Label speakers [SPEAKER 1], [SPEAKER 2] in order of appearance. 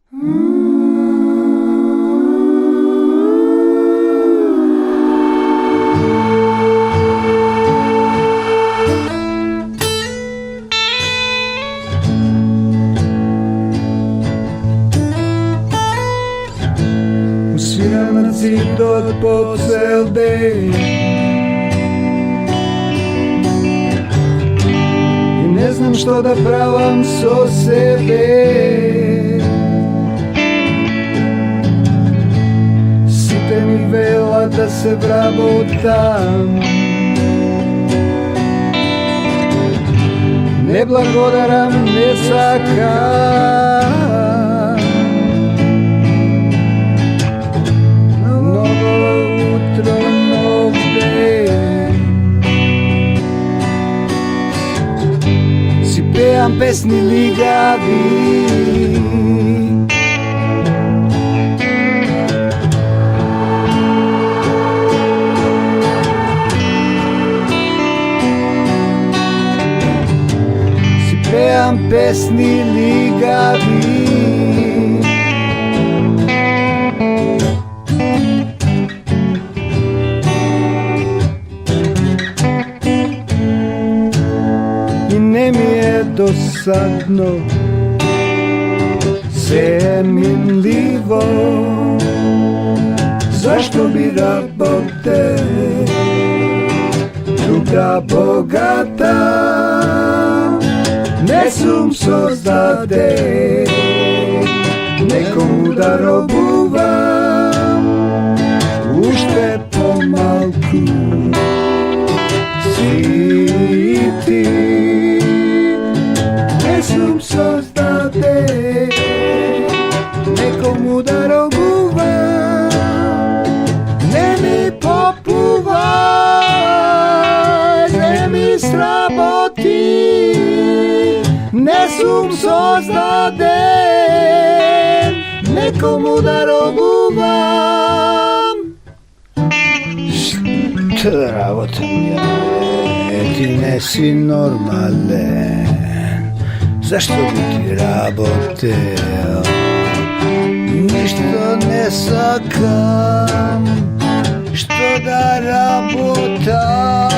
[SPEAKER 1] Sviram na zidot po cel deň I ne znam što da pravam so sebe. Site mi vela da se vrabotam, ne blagodaram, ne sakam. Pevам pesni ligavi Si pevam pesni ligavi Ne mi je dosadno, zeminljivo, zašto bi rabote druga bogata ne sum sozdade nekomu da robuvam ušte pomalku si ti nesum sozdade nekomu da robuvam ne mi popuvaj ne mi sraboti nesum sozdade nekomu da robuvam. Šta da rabotam ja? Ti nesi normalen, zašto bi ti raboteo? Ništa ne sakam, što da rabotam?